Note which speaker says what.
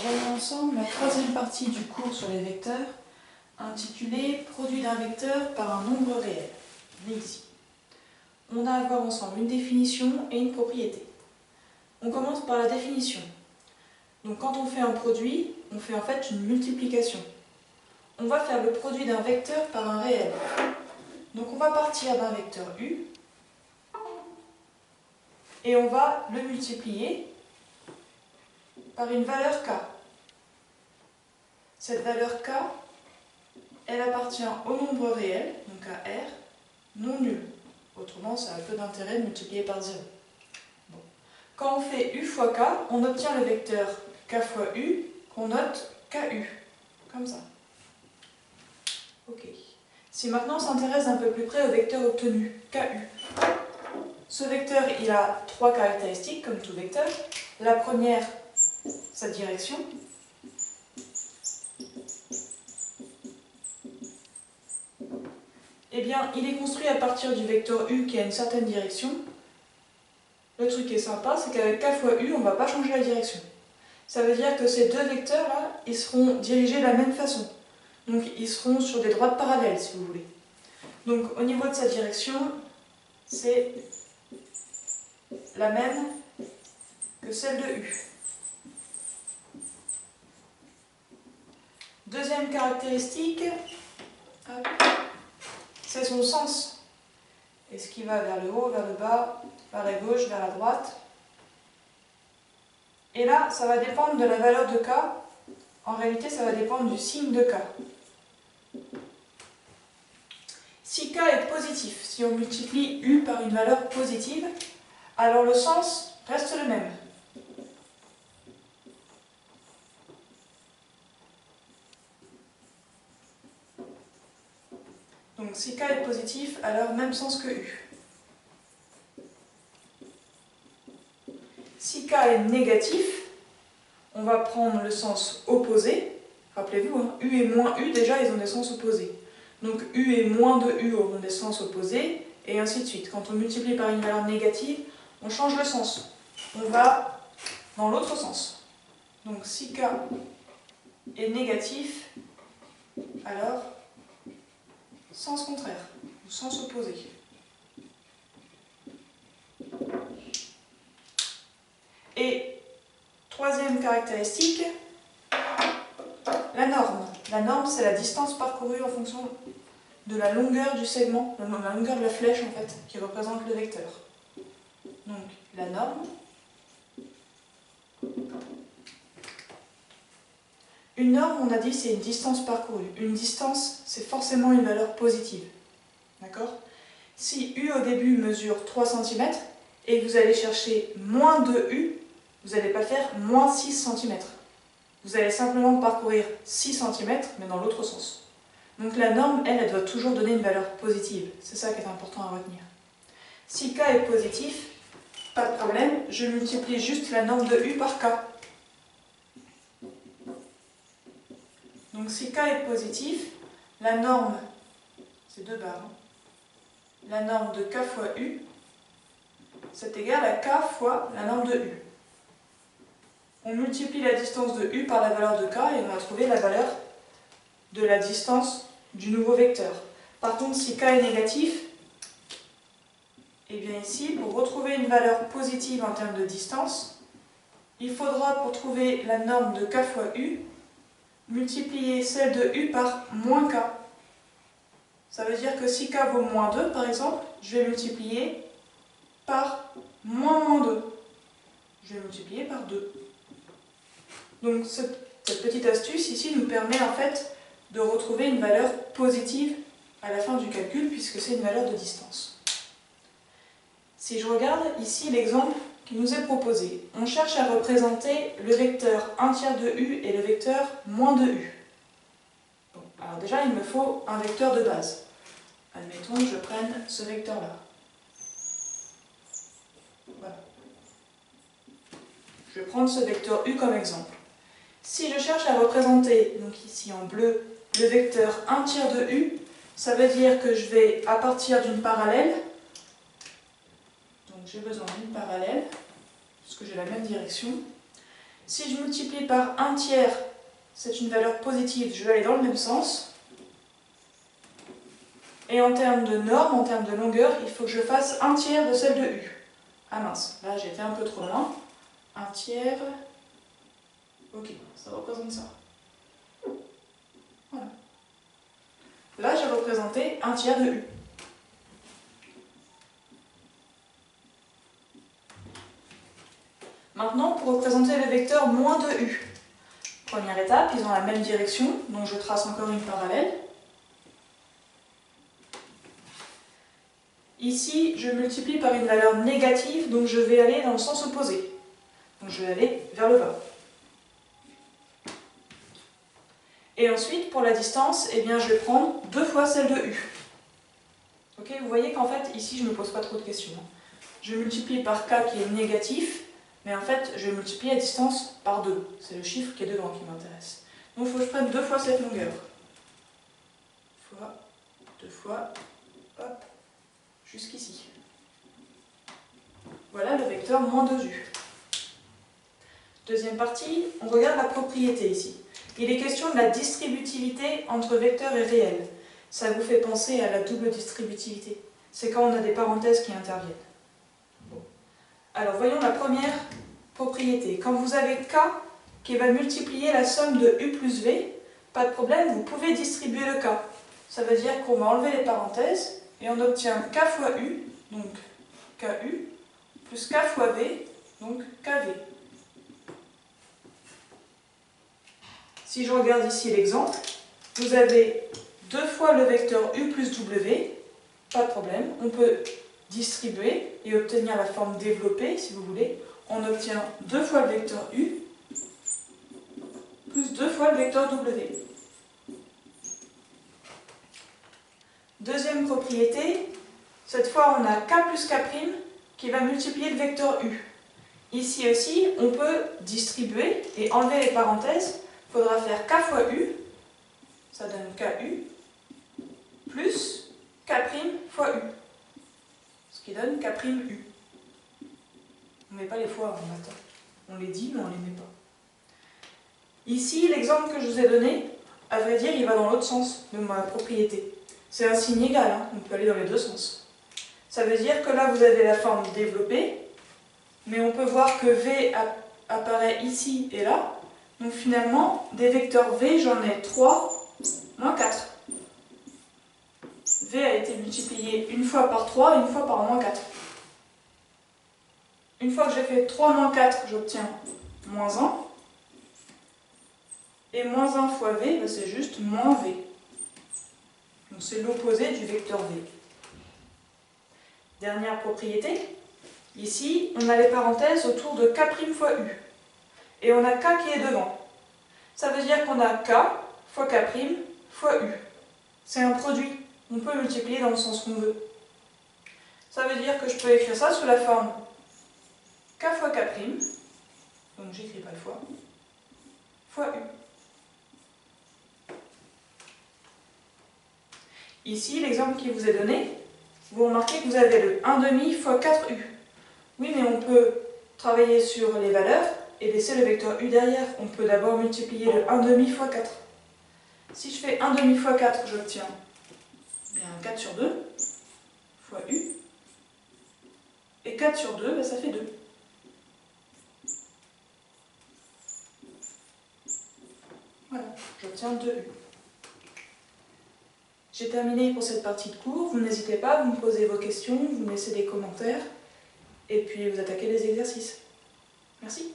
Speaker 1: voyons ensemble la troisième partie du cours sur les vecteurs, intitulée « Produit d'un vecteur par un nombre réel ». On est ici. On a à voir ensemble une définition et une propriété. On commence par la définition. Donc quand on fait un produit, on fait en fait une multiplication. On va faire le produit d'un vecteur par un réel. Donc on va partir d'un vecteur U et on va le multiplier par une valeur k. Cette valeur k, elle appartient au nombre réel, donc à R, non nul. Autrement, ça a peu d'intérêt de multiplier par 0. Bon. Quand on fait U fois k, on obtient le vecteur k fois U, qu'on note KU, comme ça. Ok. Si maintenant on s'intéresse un peu plus près au vecteur obtenu, KU. Ce vecteur, il a trois caractéristiques, comme tout vecteur. La première, sa direction. Eh bien, il est construit à partir du vecteur U qui a une certaine direction. Le truc qui est sympa, c'est qu'avec k fois U, on ne va pas changer la direction. Ça veut dire que ces deux vecteurs-là, ils seront dirigés de la même façon. Donc, ils seront sur des droites parallèles, si vous voulez. Donc, au niveau de sa direction, c'est la même que celle de U. Deuxième caractéristique, c'est son sens. Est-ce qu'il va vers le haut, vers le bas, vers la gauche, vers la droite? Et là, ça va dépendre de la valeur de k. En réalité, ça va dépendre du signe de k. Si k est positif, si on multiplie U par une valeur positive, alors le sens reste le même. Donc si k est positif, alors même sens que U. Si k est négatif, on va prendre le sens opposé. Rappelez-vous, hein, U et moins U, déjà, ils ont des sens opposés. Donc U et moins de U auront des sens opposés, et ainsi de suite. Quand on multiplie par une valeur négative, on change le sens. On va dans l'autre sens. Donc si k est négatif, alors sens contraire, ou sens opposé. Et troisième caractéristique, la norme. La norme, c'est la distance parcourue en fonction de la longueur du segment, la longueur de la flèche en fait, qui représente le vecteur. Donc la norme. Une norme, on a dit, c'est une distance parcourue. Une distance, c'est forcément une valeur positive. D'accord? Si U au début mesure 3 cm et que vous allez chercher moins de U, vous n'allez pas faire moins 6 cm. Vous allez simplement parcourir 6 cm, mais dans l'autre sens. Donc la norme, elle doit toujours donner une valeur positive. C'est ça qui est important à retenir. Si k est positif, pas de problème, je multiplie juste la norme de U par k. Donc si k est positif, la norme, c'est 2 barres, la norme de k fois U, c'est égal à k fois la norme de U. On multiplie la distance de U par la valeur de k et on va trouver la valeur de la distance du nouveau vecteur. Par contre, si k est négatif, et bien ici, pour retrouver une valeur positive en termes de distance, il faudra, pour trouver la norme de k fois U, multiplier celle de U par moins k. Ça veut dire que si k vaut moins 2, par exemple, je vais multiplier par moins 2. Je vais multiplier par 2. Donc cette petite astuce ici nous permet en fait de retrouver une valeur positive à la fin du calcul puisque c'est une valeur de distance. Si je regarde ici l'exemple qui nous est proposé, on cherche à représenter le vecteur 1 tiers de U et le vecteur moins de U. Bon, alors déjà il me faut un vecteur de base. Admettons que je prenne ce vecteur-là. Voilà. Je vais prendre ce vecteur U comme exemple. Si je cherche à représenter, donc ici en bleu, le vecteur 1 tiers de U, ça veut dire que je vais, à partir d'une parallèle, donc j'ai besoin d'une parallèle, puisque j'ai la même direction, Si je multiplie par 1/3, c'est une valeur positive, je vais aller dans le même sens. Et en termes de norme, en termes de longueur, il faut que je fasse 1/3 de celle de U. Ah mince, là j'étais un peu trop loin. 1/3. Ok, ça représente ça. Voilà. Là j'ai représenté 1/3 de U. Maintenant, pour représenter le vecteur moins de U. Première étape, ils ont la même direction, donc je trace encore une parallèle. Ici, je multiplie par une valeur négative, donc je vais aller dans le sens opposé. Donc je vais aller vers le bas. Et ensuite, pour la distance, eh bien, je vais prendre 2 fois celle de U. Ok, vous voyez qu'en fait, ici, je ne me pose pas trop de questions. Je multiplie par K qui est négatif, mais en fait, je vais multiplier la distance par 2. C'est le chiffre qui est devant qui m'intéresse. Donc il faut que je prenne 2 fois cette longueur. Fois, 2 fois, hop, jusqu'ici. Voilà le vecteur moins 2U. Deuxième partie, on regarde la propriété ici. Il est question de la distributivité entre vecteurs et réels. Ça vous fait penser à la double distributivité. C'est quand on a des parenthèses qui interviennent. Bon. Alors voyons la première propriété. Quand vous avez K qui va multiplier la somme de U plus V, pas de problème, vous pouvez distribuer le K. Ça veut dire qu'on va enlever les parenthèses et on obtient K fois U, donc KU, plus K fois V, donc KV. Si je regarde ici l'exemple, vous avez 2 fois le vecteur U plus W, pas de problème, on peut distribuer et obtenir la forme développée, si vous voulez. On obtient 2 fois le vecteur U plus 2 fois le vecteur W. Deuxième propriété, cette fois on a K plus K' qui va multiplier le vecteur U. Ici aussi, on peut distribuer et enlever les parenthèses. Il faudra faire K fois U, ça donne KU, plus K' fois U, ce qui donne K'U. On ne met pas les fois en matin. On les dit, mais on ne les met pas. Ici, l'exemple que je vous ai donné, à vrai dire, il va dans l'autre sens de ma propriété. C'est un signe égal, hein, on peut aller dans les deux sens. Ça veut dire que là, vous avez la forme développée, mais on peut voir que V apparaît ici et là. Donc finalement, des vecteurs V, j'en ai 3 moins 4. V a été multiplié une fois par 3 et une fois par moins 4. Une fois que j'ai fait 3 moins 4, j'obtiens moins 1. Et moins 1 fois V, ben c'est juste moins V. Donc c'est l'opposé du vecteur V. Dernière propriété. Ici, on a les parenthèses autour de K' fois U. Et on a K qui est devant. Ça veut dire qu'on a K fois K' fois U. C'est un produit. On peut multiplier dans le sens qu'on veut. Ça veut dire que je peux écrire ça sous la forme K fois K', donc j'écris pas le fois, fois U. Ici, l'exemple qui vous est donné, vous remarquez que vous avez le 1/2 fois 4U. Oui, mais on peut travailler sur les valeurs et laisser le vecteur U derrière. On peut d'abord multiplier le 1/2 fois 4. Si je fais 1/2 fois 4, j'obtiens bien 4 sur 2 fois U. Et 4 sur 2, ben, ça fait 2. Voilà, j'obtiens 2U. J'ai terminé pour cette partie de cours. Vous n'hésitez pas, vous me posez vos questions, vous me laissez des commentaires et puis vous attaquez les exercices. Merci.